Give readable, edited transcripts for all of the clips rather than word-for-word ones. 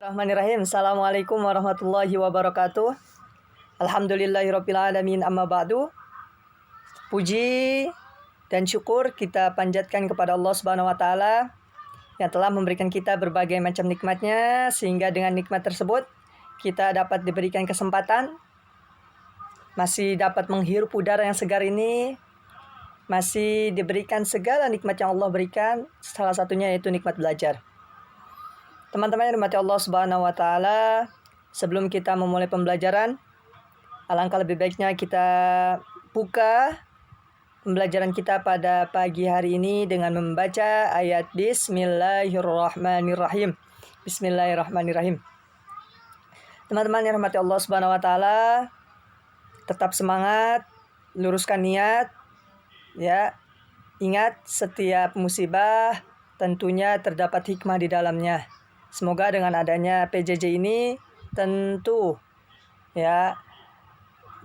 Bismillahirrahmanirrahim. Assalamualaikum warahmatullahi wabarakatuh. Alhamdulillahirabbil alamin, amma ba'du. Puji dan syukur kita panjatkan kepada Allah Subhanahu wa taala yang telah memberikan kita berbagai macam nikmatnya, sehingga dengan nikmat tersebut kita dapat diberikan kesempatan masih dapat menghirup udara yang segar ini, masih diberikan segala nikmat yang Allah berikan, salah satunya yaitu nikmat belajar. Teman-teman yang dirahmati Allah Subhanahu wa taala, sebelum kita memulai pembelajaran, alangkah lebih baiknya kita buka pembelajaran kita pada pagi hari ini dengan membaca ayat Bismillahirrahmanirrahim. Bismillahirrahmanirrahim. Teman-teman yang dirahmati Allah Subhanahu wa taala, tetap semangat, luruskan niat, ya. Ingat, setiap musibah tentunya terdapat hikmah di dalamnya. Semoga dengan adanya PJJ ini tentu ya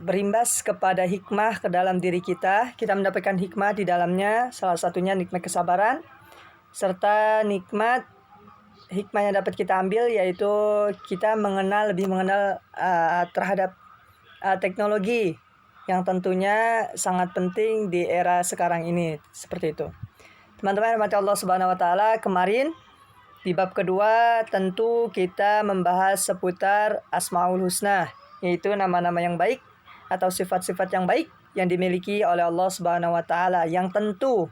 berimbas kepada hikmah ke dalam diri kita. Kita mendapatkan hikmah di dalamnya, salah satunya nikmat kesabaran, serta nikmat hikmah yang dapat kita ambil yaitu kita lebih mengenal terhadap teknologi yang tentunya sangat penting di era sekarang ini, seperti itu. Teman-teman rahmati Allah Subhanahu wa taala, kemarin di bab kedua tentu kita membahas seputar Asmaul Husna, yaitu nama-nama yang baik atau sifat-sifat yang baik yang dimiliki oleh Allah Subhanahu wa taala, yang tentu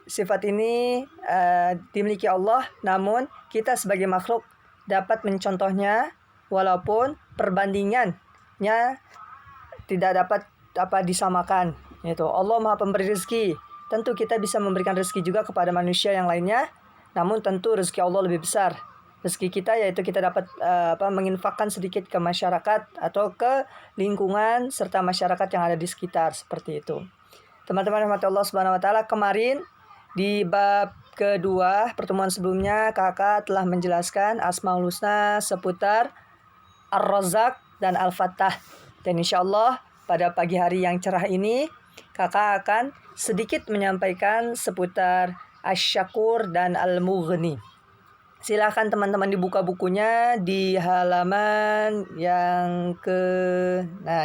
sifat ini dimiliki Allah, namun kita sebagai makhluk dapat mencontohnya walaupun perbandingannya tidak dapat disamakan, yaitu Allah Maha Pemberi rezeki. Tentu kita bisa memberikan rezeki juga kepada manusia yang lainnya, namun tentu rezeki Allah lebih besar. Rezeki kita yaitu kita dapat menginfakkan sedikit ke masyarakat atau ke lingkungan serta masyarakat yang ada di sekitar, seperti itu. Teman-teman rahmati Allah Subhanahu wa taala, kemarin di bab kedua pertemuan sebelumnya kakak telah menjelaskan Asmaul Husna seputar Ar-Razzaq dan Al-Fattah. Dan insyaallah pada pagi hari yang cerah ini kakak akan sedikit menyampaikan seputar Asy-Syakur dan Al-Mughni. Silakan teman-teman dibuka bukunya di halaman yang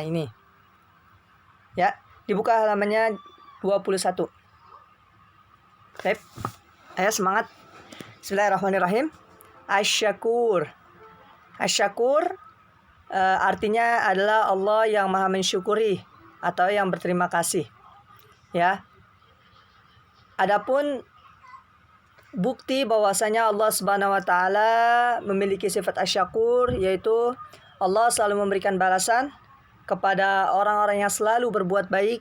ini. Ya, dibuka halamannya 21. Baik. Ayo semangat. Bismillahirrahmanirrahim. Asy-Syakur. Asy-Syakur artinya adalah Allah yang Maha mensyukuri atau yang berterima kasih. Ya. Adapun bukti bahwasanya Allah Subhanahu wa taala memiliki sifat Asy-Syakur, yaitu Allah selalu memberikan balasan kepada orang-orang yang selalu berbuat baik,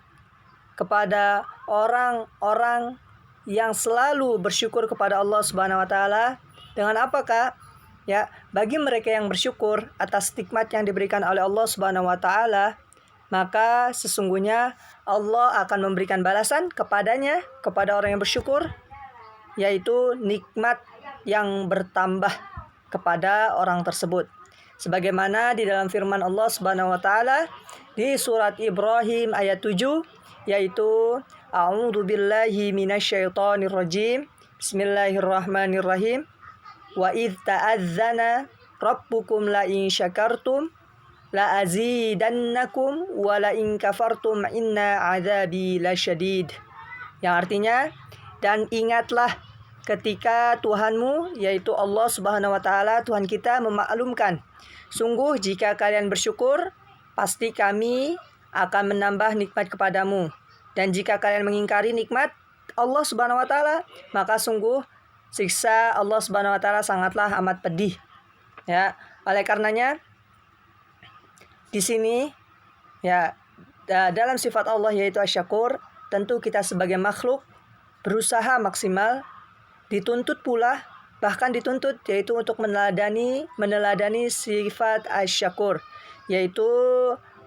kepada orang-orang yang selalu bersyukur kepada Allah Subhanahu wa taala. Dengan apakah? Ya, bagi mereka yang bersyukur atas nikmat yang diberikan oleh Allah Subhanahu wa taala, maka sesungguhnya Allah akan memberikan balasan kepadanya, kepada orang yang bersyukur, yaitu nikmat yang bertambah kepada orang tersebut. Sebagaimana di dalam firman Allah Subhanahu wa taala di surat Ibrahim ayat 7, yaitu A'udzu billahi minasyaitonir rajim. Bismillahirrahmanirrahim. Wa idz ta'adzana rabbukum la in syakartum la azidannakum wa la in kafartum inna adzabi lasyadid. Yang artinya, dan ingatlah ketika Tuhanmu, yaitu Allah Subhanahu wa taala, Tuhan kita memaklumkan, sungguh jika kalian bersyukur, pasti kami akan menambah nikmat kepadamu. Dan jika kalian mengingkari nikmat Allah Subhanahu wa taala, maka sungguh siksa Allah Subhanahu wa taala sangatlah amat pedih. Ya, oleh karenanya di sini ya dalam sifat Allah yaitu Asy-Syakur, tentu kita sebagai makhluk berusaha maksimal, dituntut pula, bahkan dituntut yaitu untuk meneladani sifat Asy-Syakur, yaitu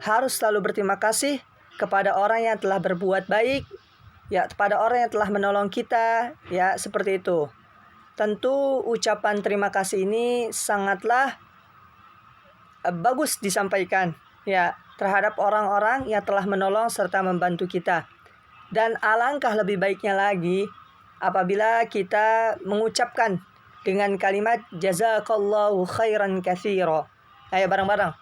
harus selalu berterima kasih kepada orang yang telah berbuat baik, ya, kepada orang yang telah menolong kita, ya, seperti itu. Tentu ucapan terima kasih ini sangatlah bagus disampaikan, ya, terhadap orang-orang yang telah menolong serta membantu kita. Dan alangkah lebih baiknya lagi apabila kita mengucapkan dengan kalimat jazakallahu khairan katsira. Ayo bareng-bareng.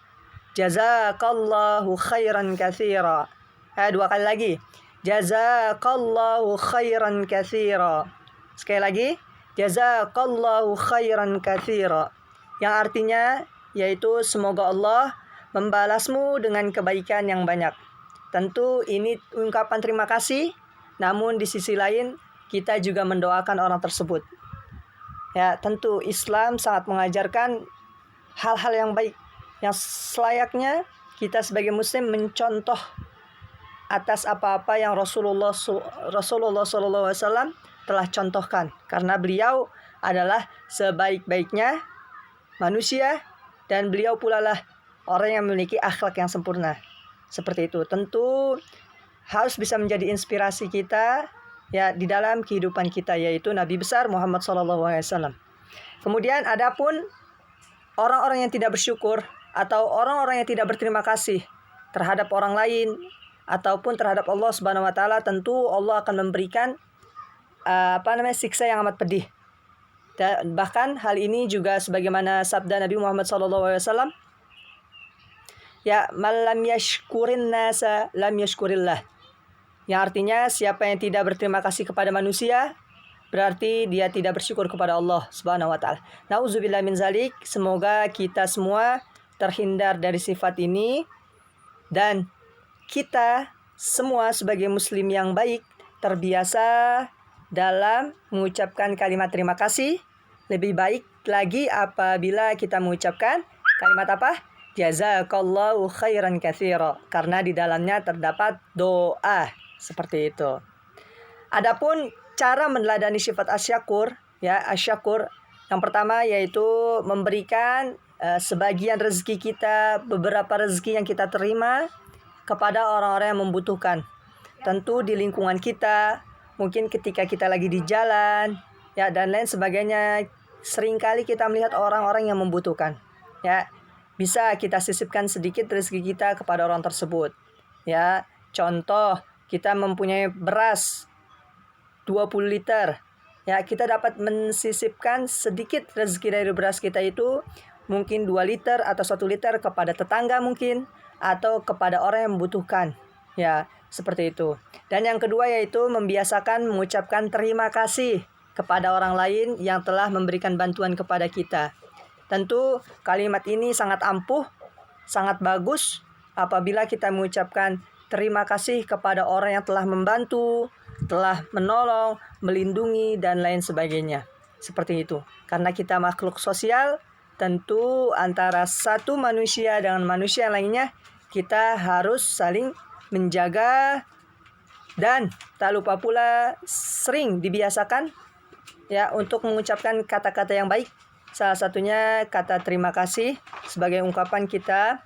Jazakallahu khairan katsira. Ayo 2 kali lagi. Jazakallahu khairan katsira. Sekali lagi. Jazakallahu khairan katsira. Yang artinya yaitu semoga Allah membalasmu dengan kebaikan yang banyak. Tentu ini ungkapan terima kasih, namun di sisi lain kita juga mendoakan orang tersebut. Ya, tentu Islam sangat mengajarkan hal-hal yang baik, yang selayaknya kita sebagai muslim mencontoh atas apa-apa yang Rasulullah SAW telah contohkan, karena beliau adalah sebaik-baiknya manusia dan beliau pula lah orang yang memiliki akhlak yang sempurna. Seperti itu. Tentu harus bisa menjadi inspirasi kita ya di dalam kehidupan kita, yaitu Nabi besar Muhammad SAW. Kemudian adapun orang-orang yang tidak bersyukur atau orang-orang yang tidak berterima kasih terhadap orang lain ataupun terhadap Allah Subhanahu wa taala, tentu Allah akan memberikan siksa yang amat pedih. Dan bahkan hal ini juga sebagaimana sabda Nabi Muhammad SAW, ya malam yashkurin nasa lam yashkurillah. Yang artinya siapa yang tidak berterima kasih kepada manusia berarti dia tidak bersyukur kepada Allah Subhanahu wa taala. Nauzubillah min zalik. Semoga kita semua terhindar dari sifat ini dan kita semua sebagai muslim yang baik terbiasa dalam mengucapkan kalimat terima kasih. Lebih baik lagi apabila kita mengucapkan kalimat apa? Jazakallahu khairan katsira, karena di dalamnya terdapat doa. Seperti itu. Adapun cara meneladani sifat asyakur, ya asyakur, yang pertama yaitu memberikan sebagian rezeki kita, beberapa rezeki yang kita terima kepada orang-orang yang membutuhkan. Tentu di lingkungan kita, mungkin ketika kita lagi di jalan, ya dan lain sebagainya, seringkali kita melihat orang-orang yang membutuhkan. Ya, bisa kita sisipkan sedikit rezeki kita kepada orang tersebut. Ya, contoh kita mempunyai beras 20 liter. Ya, kita dapat mensisipkan sedikit rezeki dari beras kita itu, mungkin 2 liter atau 1 liter kepada tetangga mungkin, atau kepada orang yang membutuhkan. Ya, seperti itu. Dan yang kedua yaitu membiasakan mengucapkan terima kasih kepada orang lain yang telah memberikan bantuan kepada kita. Tentu kalimat ini sangat ampuh, sangat bagus apabila kita mengucapkan terima kasih kepada orang yang telah membantu, telah menolong, melindungi, dan lain sebagainya. Seperti itu. Karena kita makhluk sosial, tentu antara satu manusia dengan manusia lainnya, kita harus saling menjaga dan tak lupa pula sering dibiasakan ya untuk mengucapkan kata-kata yang baik. Salah satunya kata terima kasih sebagai ungkapan kita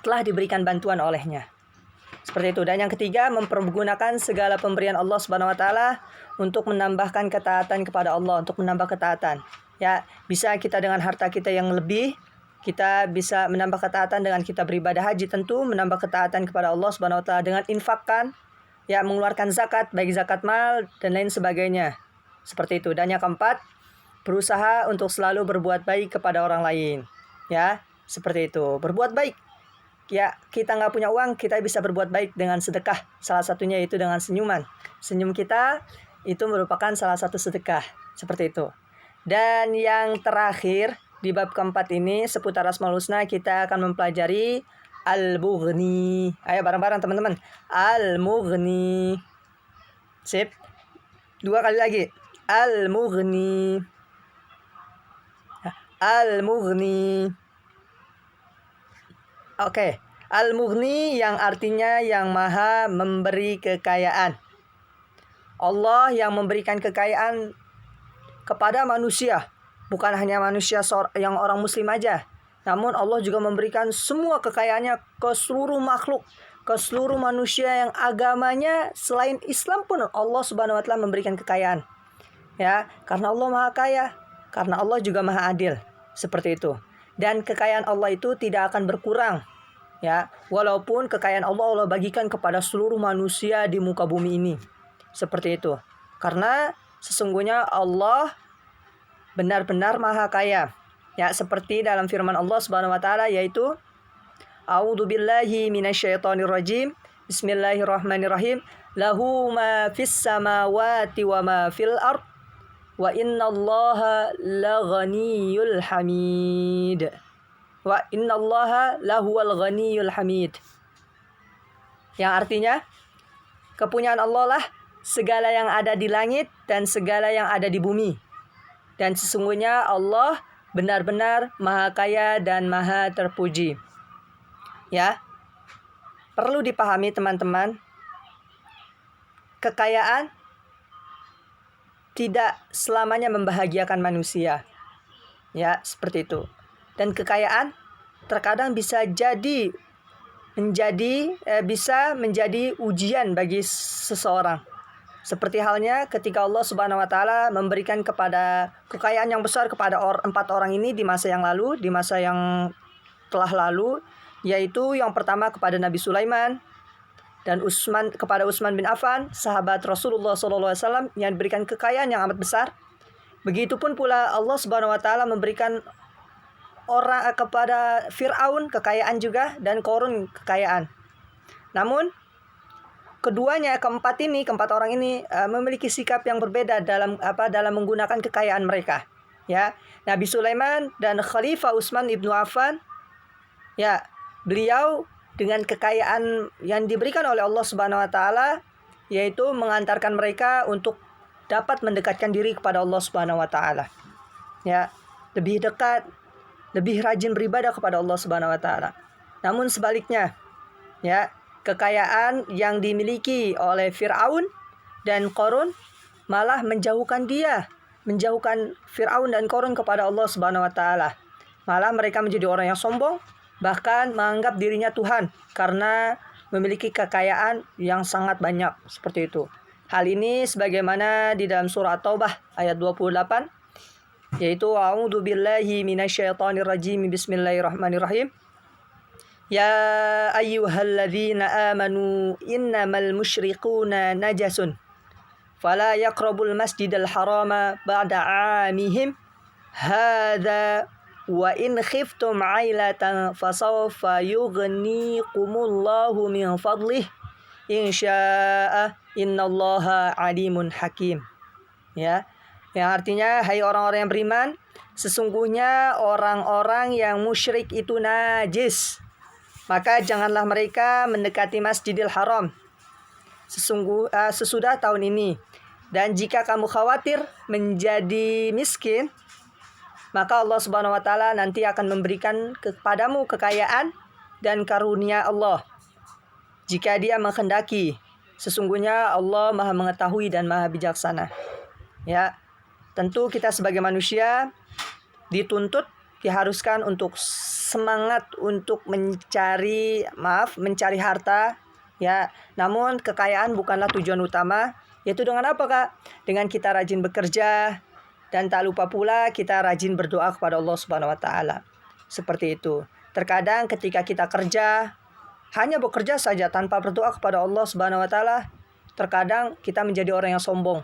telah diberikan bantuan olehnya. Seperti itu. Dan yang ketiga, mempergunakan segala pemberian Allah Subhanahu wa taala untuk menambahkan ketaatan kepada Allah, untuk menambah ketaatan. Ya, bisa kita dengan harta kita yang lebih, kita bisa menambah ketaatan dengan kita beribadah haji, tentu menambah ketaatan kepada Allah Subhanahu wa taala dengan infakkan, ya mengeluarkan zakat, baik zakat mal dan lain sebagainya. Seperti itu. Dan yang keempat, berusaha untuk selalu berbuat baik kepada orang lain. Ya, seperti itu. Berbuat baik. Ya, kita nggak punya uang, kita bisa berbuat baik dengan sedekah. Salah satunya itu dengan senyuman. Senyum kita itu merupakan salah satu sedekah. Seperti itu. Dan yang terakhir, di bab keempat ini, seputar Asmaul Husna, kita akan mempelajari Al-Mughni. Ayo bareng-bareng teman-teman. Al-Mughni. Sip. 2 kali lagi. Al-Mughni. Al-Mughni. Oke. Al-Mughni yang artinya yang maha memberi kekayaan. Allah yang memberikan kekayaan kepada manusia. Bukan hanya manusia yang orang muslim aja. Namun Allah juga memberikan semua kekayaannya ke seluruh makhluk. Ke seluruh manusia yang agamanya selain Islam pun Allah Subhanahu wa taala memberikan kekayaan. Ya, karena Allah Maha Kaya, karena Allah juga Maha Adil. Seperti itu. Dan kekayaan Allah itu tidak akan berkurang. Ya, walaupun kekayaan Allah bagikan kepada seluruh manusia di muka bumi ini. Seperti itu. Karena sesungguhnya Allah benar-benar maha kaya. Ya, seperti dalam firman Allah Subhanahu wa taala yaitu A'udzubillahi minasyaitonirrajim. Bismillahirrahmanirrahim. Lahu ma fis samawati wa ma fil ard wa innallaha laghaniyyul hamid. Wa innallaha lahuwal ghaniyyul hamid. Yang artinya kepunyaan Allah lah segala yang ada di langit dan segala yang ada di bumi. Dan sesungguhnya Allah benar-benar maha kaya dan maha terpuji. Ya, perlu dipahami teman-teman, kekayaan tidak selamanya membahagiakan manusia. Ya, seperti itu. Dan kekayaan terkadang bisa menjadi ujian bagi seseorang. Seperti halnya ketika Allah Subhanahu wa taala memberikan kepada kekayaan yang besar kepada 4 orang ini di masa yang lalu, di masa yang telah lalu, yaitu yang pertama kepada Nabi Sulaiman dan kepada Utsman bin Affan, sahabat Rasulullah SAW yang diberikan kekayaan yang amat besar. Begitupun pula Allah Subhanahu wa taala memberikan kepada Fir'aun kekayaan juga dan Qarun kekayaan. Namun keempat orang ini memiliki sikap yang berbeda dalam menggunakan kekayaan mereka. Ya, Nabi Sulaiman dan Khalifah Utsman ibnu Affan, ya, beliau dengan kekayaan yang diberikan oleh Allah Subhanahu wa taala yaitu mengantarkan mereka untuk dapat mendekatkan diri kepada Allah Subhanahu wa taala. Ya, lebih dekat, lebih rajin beribadah kepada Allah Subhanahu wa taala. Namun sebaliknya, ya, kekayaan yang dimiliki oleh Fir'aun dan Qarun malah menjauhkan Fir'aun dan Qarun kepada Allah Subhanahu wa taala. Malah mereka menjadi orang yang sombong, bahkan menganggap dirinya Tuhan karena memiliki kekayaan yang sangat banyak, seperti itu. Hal ini sebagaimana di dalam surah At-Taubah ayat 28, yaitu A'udzubillahi minasyaitonirrajim. Bismillahirrahmanirrahim. Ya ayyuhalladzina amanu innamal musyrikuuna najasun fala yaqrabul masjidal harama ba'da 'amihim hadza wa in khiftum 'ailatan fasawfa yughnikumullahu min fadlih insya'a innallaha 'alimun hakim. Ya, yang artinya, hai orang-orang yang beriman, sesungguhnya orang-orang yang musyrik itu najis, maka janganlah mereka mendekati Masjidil Haram sesudah tahun ini. Dan jika kamu khawatir menjadi miskin, maka Allah Subhanahu wa taala nanti akan memberikan kepadamu kekayaan dan karunia Allah jika Dia menghendaki. Sesungguhnya Allah Maha mengetahui dan Maha bijaksana. Ya, tentu kita sebagai manusia diharuskan untuk semangat untuk mencari harta, ya. Namun kekayaan bukanlah tujuan utama. Yaitu dengan apa, Kak? Dengan kita rajin bekerja dan tak lupa pula kita rajin berdoa kepada Allah Subhanahu wa taala. Seperti itu. Terkadang ketika kita hanya bekerja saja tanpa berdoa kepada Allah Subhanahu wa taala, terkadang kita menjadi orang yang sombong,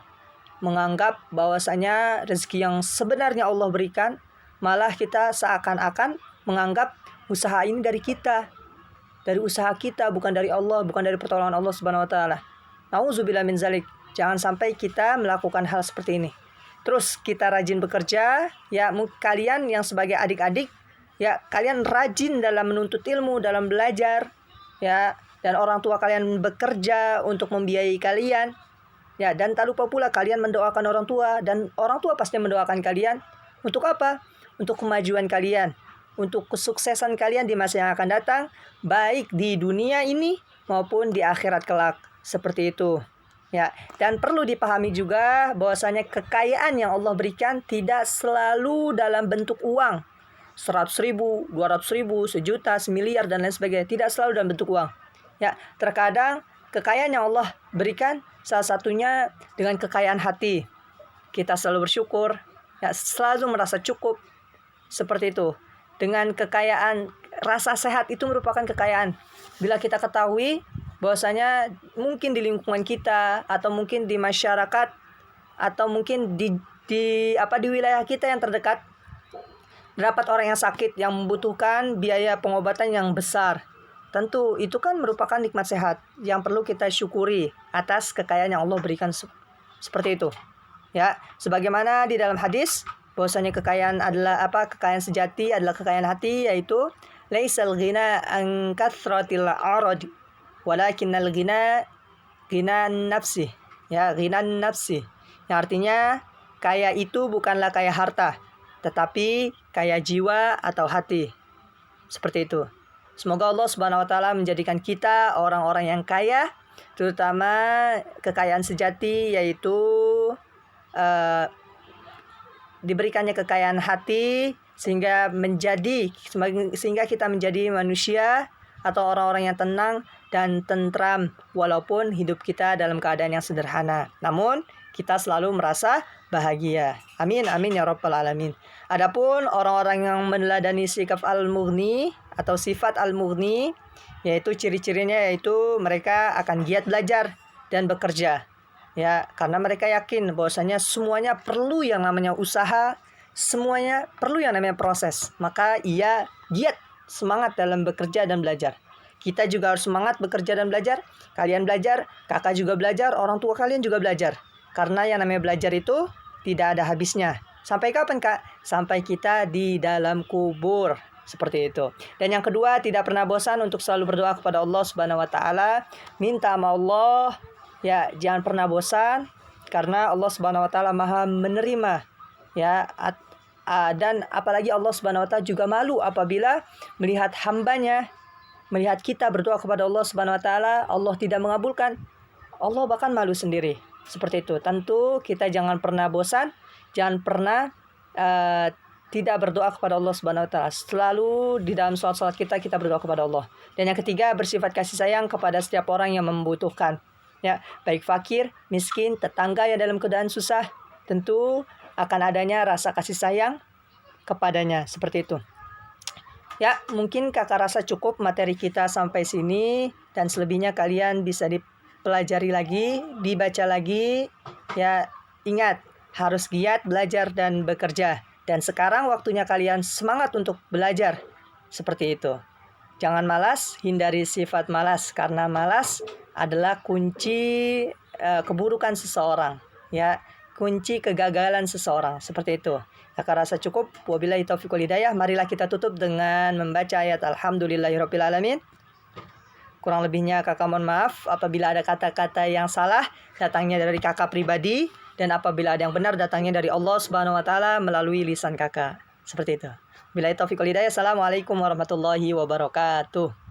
menganggap bahwasanya rezeki yang sebenarnya Allah berikan, malah kita seakan-akan menganggap usaha ini dari kita, dari usaha kita, bukan dari Allah, bukan dari pertolongan Allah Subhanahu wa taala. Nauzubillah min zalik. Jangan sampai kita melakukan hal seperti ini. Terus kita rajin bekerja, ya, kalian yang sebagai adik-adik, ya, kalian rajin dalam menuntut ilmu, dalam belajar, ya, dan orang tua kalian bekerja untuk membiayai kalian. Ya, dan tak lupa pula kalian mendoakan orang tua, dan orang tua pasti mendoakan kalian. Untuk apa? Untuk kemajuan kalian, untuk kesuksesan kalian di masa yang akan datang, baik di dunia ini maupun di akhirat kelak. Seperti itu. Ya, dan perlu dipahami juga bahwasanya kekayaan yang Allah berikan tidak selalu dalam bentuk uang. 100.000, 200.000, sejuta, semiliar, dan lain sebagainya. Tidak selalu dalam bentuk uang. Ya, terkadang kekayaan yang Allah berikan salah satunya dengan kekayaan hati. Kita selalu bersyukur, ya, selalu merasa cukup. Seperti itu. Dengan kekayaan, rasa sehat itu merupakan kekayaan. Bila kita ketahui bahwasanya mungkin di lingkungan kita, atau mungkin di masyarakat, atau mungkin di di wilayah kita yang terdekat terdapat orang yang sakit yang membutuhkan biaya pengobatan yang besar. Tentu itu kan merupakan nikmat sehat yang perlu kita syukuri atas kekayaan yang Allah berikan seperti itu. Ya, sebagaimana di dalam hadis bahwasanya kekayaan adalah kekayaan sejati adalah kekayaan hati, yaitu laisal ghina an kathratil arad walakinnal ghina nafsi. Ya, ghina nafsi. Yang artinya kaya itu bukanlah kaya harta, tetapi kaya jiwa atau hati. Seperti itu. Semoga Allah Subhanahu wa taala menjadikan kita orang-orang yang kaya, terutama kekayaan sejati, yaitu diberikannya kekayaan hati sehingga kita menjadi manusia atau orang-orang yang tenang dan tentram walaupun hidup kita dalam keadaan yang sederhana. Namun kita selalu merasa bahagia. Amin amin ya rabbal alamin. Adapun orang-orang yang meneladani sikap al-mughni atau sifat al-mughni, yaitu ciri-cirinya yaitu mereka akan giat belajar dan bekerja. Ya, karena mereka yakin bahwasanya semuanya perlu yang namanya usaha, semuanya perlu yang namanya proses. Maka ia giat semangat dalam bekerja dan belajar. Kita juga harus semangat bekerja dan belajar. Kalian belajar, kakak juga belajar, orang tua kalian juga belajar. Karena yang namanya belajar itu tidak ada habisnya. Sampai kapan, Kak? Sampai kita di dalam kubur. Seperti itu. Dan yang kedua, tidak pernah bosan untuk selalu berdoa kepada Allah Subhanahu wa taala, minta sama Allah. Ya, jangan pernah bosan karena Allah Subhanahu wa taala Maha menerima. Ya, dan apalagi Allah Subhanahu wa taala juga malu apabila melihat hambanya, melihat kita berdoa kepada Allah Subhanahu wa taala, Allah tidak mengabulkan. Allah bahkan malu sendiri. Seperti itu. Tentu kita jangan pernah bosan, jangan pernah tidak berdoa kepada Allah Subhanahu wa taala. Selalu di dalam salat-salat kita berdoa kepada Allah. Dan yang ketiga, bersifat kasih sayang kepada setiap orang yang membutuhkan. Ya, baik fakir, miskin, tetangga yang dalam keadaan susah, tentu akan adanya rasa kasih sayang kepadanya. Seperti itu. Ya, mungkin kakak rasa cukup materi kita sampai sini, dan selebihnya kalian bisa dipelajari lagi, dibaca lagi. Ya, ingat, harus giat belajar dan bekerja. Dan sekarang waktunya kalian semangat untuk belajar. Seperti itu. Jangan malas, hindari sifat malas. Karena malas adalah kunci keburukan seseorang. Ya, kunci kegagalan seseorang. Seperti itu. Kakak rasa cukup. Wabillahi taufiq wal hidayah. Marilah kita tutup dengan membaca ayat Alhamdulillahirabbil alamin. Kurang lebihnya kakak mohon maaf apabila ada kata-kata yang salah datangnya dari kakak pribadi, dan apabila ada yang benar datangnya dari Allah Subhanahu wa taala melalui lisan kakak. Seperti itu. Billahi taufiq wal hidayah. Assalamualaikum warahmatullahi wabarakatuh.